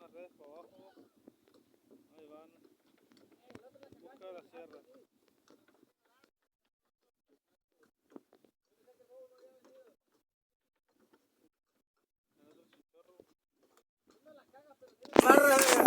las redes para abajo. Ahí van. Busca la sierra. Barra